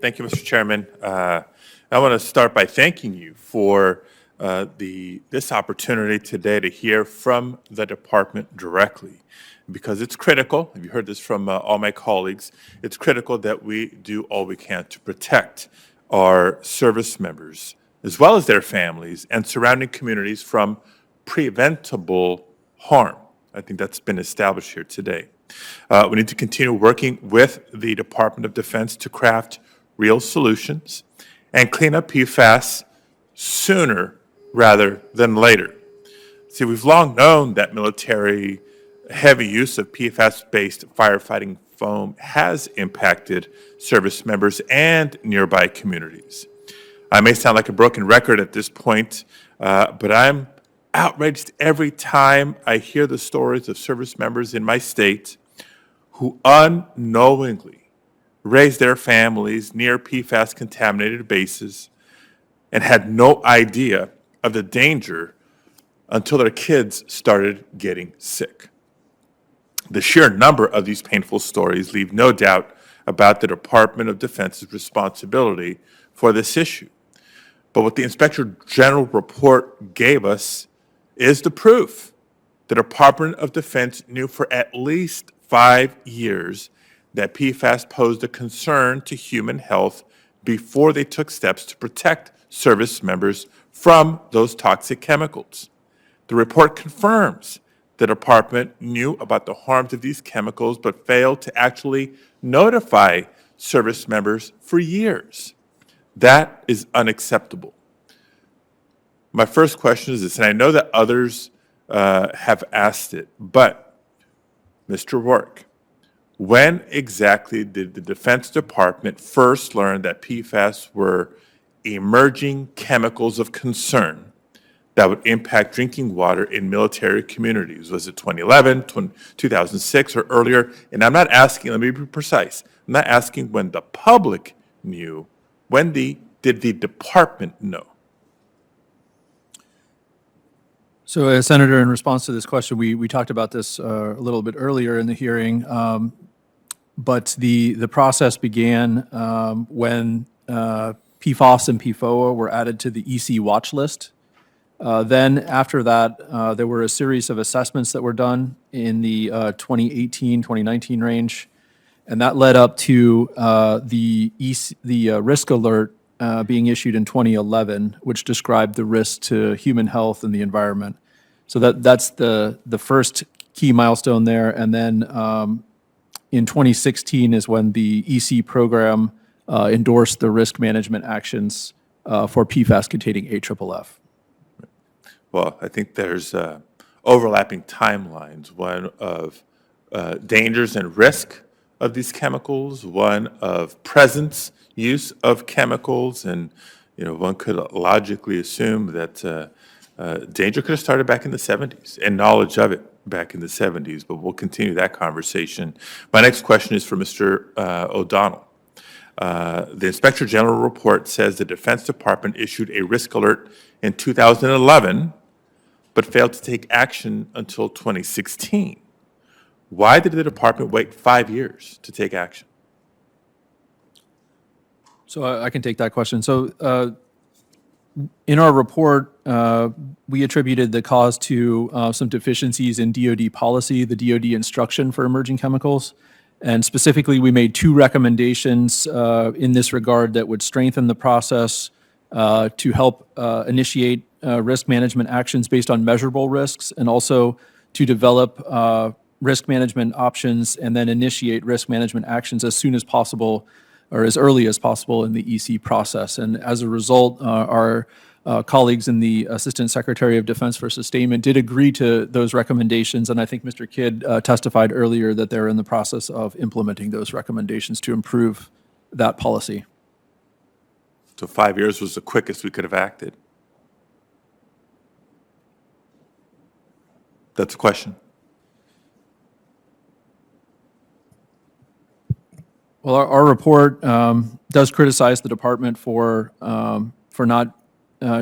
Thank you, Mr. Chairman. I want to start by thanking you for this opportunity today to hear from the department directly, because it's critical. You heard this from all my colleagues. It's critical that we do all we can to protect our service members, as well as their families and surrounding communities, from preventable harm. I think that's been established here today. We need to continue working with the Department of Defense to craft real solutions and clean up PFAS sooner rather than later. See, we've long known that military heavy use of PFAS-based firefighting foam has impacted service members and nearby communities. I may sound like a broken record at this point, but I'm outraged every time I hear the stories of service members in my state who unknowingly raised their families near PFAS-contaminated bases and had no idea of the danger until their kids started getting sick. The sheer number of these painful stories leave no doubt about the Department of Defense's responsibility for this issue. But what the Inspector General report gave us is the proof. The Department of Defense knew for at least 5 years that PFAS posed a concern to human health before they took steps to protect service members from those toxic chemicals. The report confirms the department knew about the harms of these chemicals but failed to actually notify service members for years. That is unacceptable. My first question is this, and I know that others have asked it, but Mr. Rourke, when exactly did the Defense Department first learn that PFAS were emerging chemicals of concern that would impact drinking water in military communities? Was it 2011, 2006, or earlier? And I'm not asking, let me be precise, I'm not asking when the public knew. When did the department know? So, Senator, in response to this question, we talked about this a little bit earlier in the hearing, but the process began when PFAS and PFOA were added to the EC watch list. Then after that, there were a series of assessments that were done in the 2018, 2019 range, and that led up to the risk alert being issued in 2011, which described the risk to human health and the environment. So that's the first key milestone there. And then in 2016 is when the EC program endorsed the risk management actions for PFAS containing AFFF. Well, I think there's overlapping timelines, one of dangers and risk of these chemicals, one of presence, use of chemicals, and one could logically assume that danger could have started back in the 70s and knowledge of it back in the 70s, but we'll continue that conversation. My next question is for Mr. O'Donnell. The Inspector General report says the Defense Department issued a risk alert in 2011, but failed to take action until 2016. Why did the department wait 5 years to take action? So I can take that question. So in our report, we attributed the cause to some deficiencies in DoD policy, the DoD instruction for emerging chemicals. And specifically, we made 2 recommendations in this regard that would strengthen the process to help initiate risk management actions based on measurable risks, and also to develop risk management options and then initiate risk management actions as soon as possible or as early as possible in the EC process. And as a result, our colleagues in the Assistant Secretary of Defense for Sustainment did agree to those recommendations, and I think Mr. Kidd testified earlier that they're in the process of implementing those recommendations to improve that policy. So 5 years was the quickest we could have acted. That's a question. Well, our report does criticize the department for not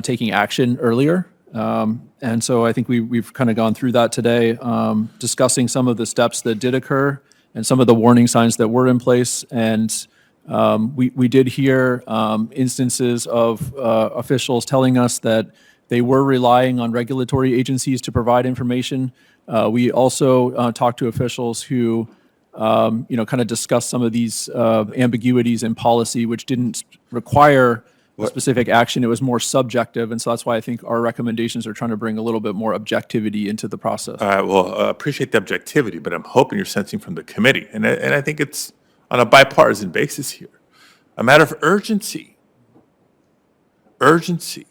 taking action earlier. And so I think we've kind of gone through that today, discussing some of the steps that did occur and some of the warning signs that were in place. And We did hear instances of officials telling us that they were relying on regulatory agencies to provide information. We also talked to officials who, kind of discussed some of these ambiguities in policy, which didn't require a specific action. It was more subjective, and so that's why I think our recommendations are trying to bring a little bit more objectivity into the process. Well, appreciate the objectivity, but I'm hoping you're sensing from the committee, and I think it's on a bipartisan basis here, a matter of urgency. Urgency.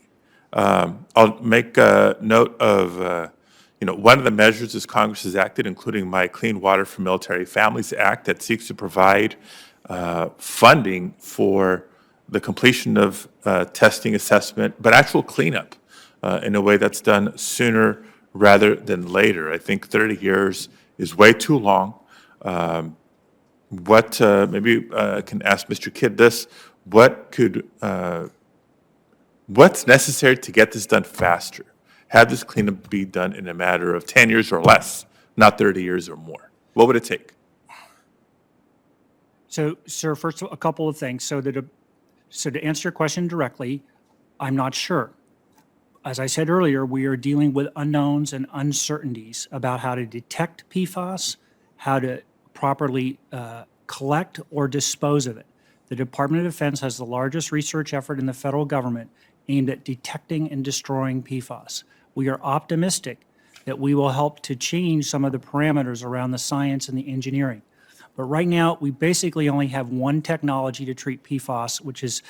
I'll make a note of, one of the measures this Congress has acted, including my Clean Water for Military Families Act that seeks to provide funding for the completion of testing assessment, but actual cleanup in a way that's done sooner rather than later. I think 30 years is way too long. Maybe I can ask Mr. Kidd this, what's necessary to get this done faster? Have this cleanup be done in a matter of 10 years or less, not 30 years or more? What would it take? So, sir, first, a couple of things. So to answer your question directly, I'm not sure. As I said earlier, we are dealing with unknowns and uncertainties about how to detect PFAS, how to properly collect or dispose of it. The Department of Defense has the largest research effort in the federal government aimed at detecting and destroying PFAS. We are optimistic that we will help to change some of the parameters around the science and the engineering. But right now, we basically only have one technology to treat PFAS, which is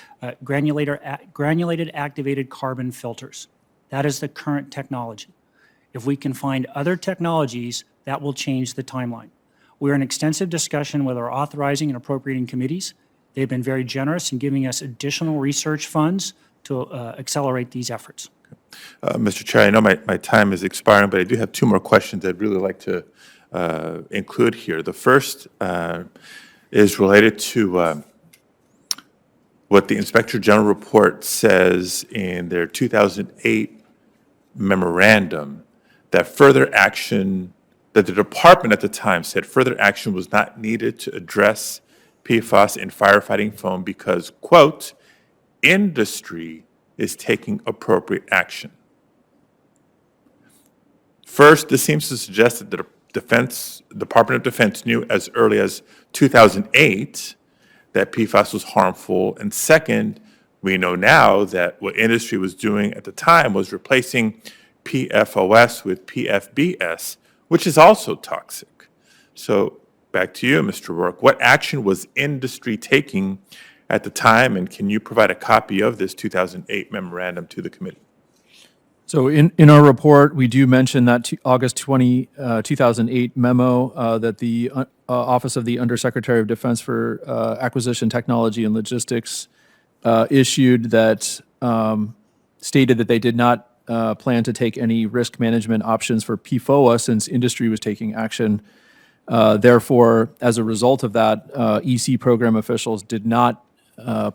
granulated activated carbon filters. That is the current technology. If we can find other technologies, that will change the timeline. We're in extensive discussion with our authorizing and appropriating committees. They've been very generous in giving us additional research funds to accelerate these efforts. Mr. Chair, I know my time is expiring, but I do have two more questions I'd really like to include here. The first is related to what the Inspector General report says in their 2008 memorandum, that the department at the time said further action was not needed to address PFAS in firefighting foam because, quote, industry is taking appropriate action. First, this seems to suggest that the Department of Defense knew as early as 2008 that PFAS was harmful. And second, we know now that what industry was doing at the time was replacing PFOS with PFBS, which is also toxic. So back to you, Mr. Rourke. What action was industry taking at the time, and can you provide a copy of this 2008 memorandum to the committee? So in our report, we do mention that August 2008 memo that the Office of the Undersecretary of Defense for Acquisition, Technology, and Logistics issued that stated that they did not plan to take any risk management options for PFOA since industry was taking action. Therefore, as a result of that, EC program officials did not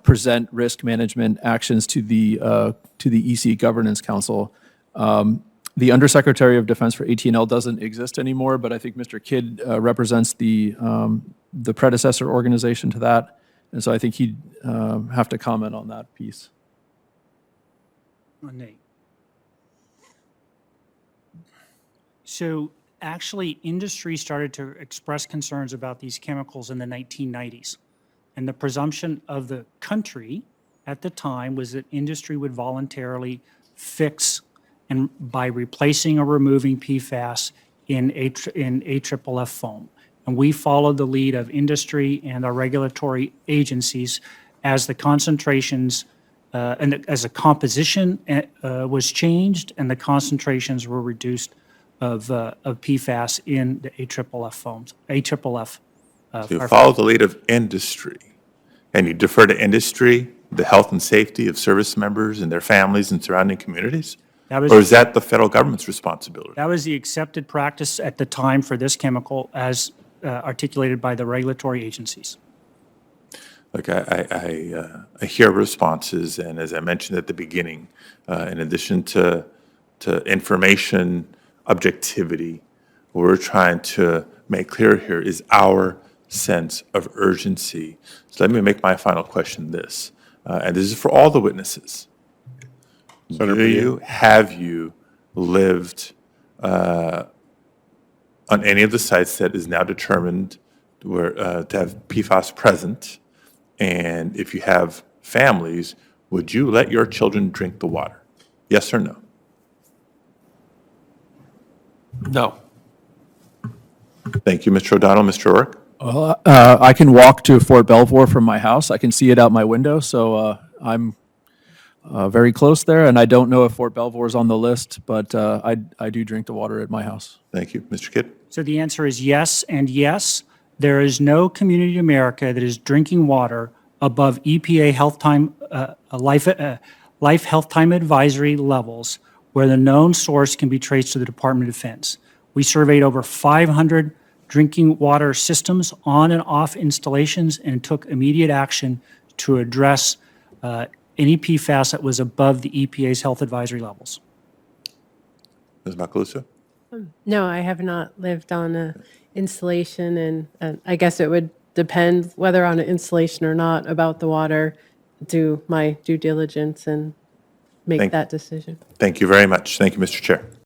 present risk management actions to the EC Governance Council. The Undersecretary of Defense for AT&L doesn't exist anymore, but I think Mr. Kidd represents the predecessor organization to that, and so I think he'd have to comment on that piece. Nate. So actually, industry started to express concerns about these chemicals in the 1990s. And the presumption of the country at the time was that industry would voluntarily fix and by replacing or removing PFAS in AFFF foam. And we followed the lead of industry and our regulatory agencies as the concentrations and as the composition was changed and the concentrations were reduced of PFAS in the AFFF foams, AFFF. So you follow the lead of industry, and you defer to industry, the health and safety of service members and their families and surrounding communities? Or is that the federal government's responsibility? That was the accepted practice at the time for this chemical as articulated by the regulatory agencies. Look, I hear responses, and as I mentioned at the beginning, in addition to information objectivity, what we're trying to make clear here is our sense of urgency. So let me make my final question this, and this is for all the witnesses. Have you lived on any of the sites that is now determined where, to have PFAS present? And if you have families, would you let your children drink the water? Yes or no? No. Thank you, Mr. O'Donnell. Mr. O'Rourke? Well, I can walk to Fort Belvoir from my house. I can see it out my window, so I'm very close there. And I don't know if Fort Belvoir is on the list, but I do drink the water at my house. Thank you. Mr. Kidd? So the answer is yes and yes. There is no community in America that is drinking water above EPA life health time advisory levels where the known source can be traced to the Department of Defense. We surveyed over 500 drinking water systems on and off installations and took immediate action to address any PFAS that was above the EPA's health advisory levels. Ms. Macaluso? No, I have not lived on an installation, and I guess it would depend whether on an installation or not about the water, do my due diligence and make that decision. Thank you very much. Thank you, Mr. Chair.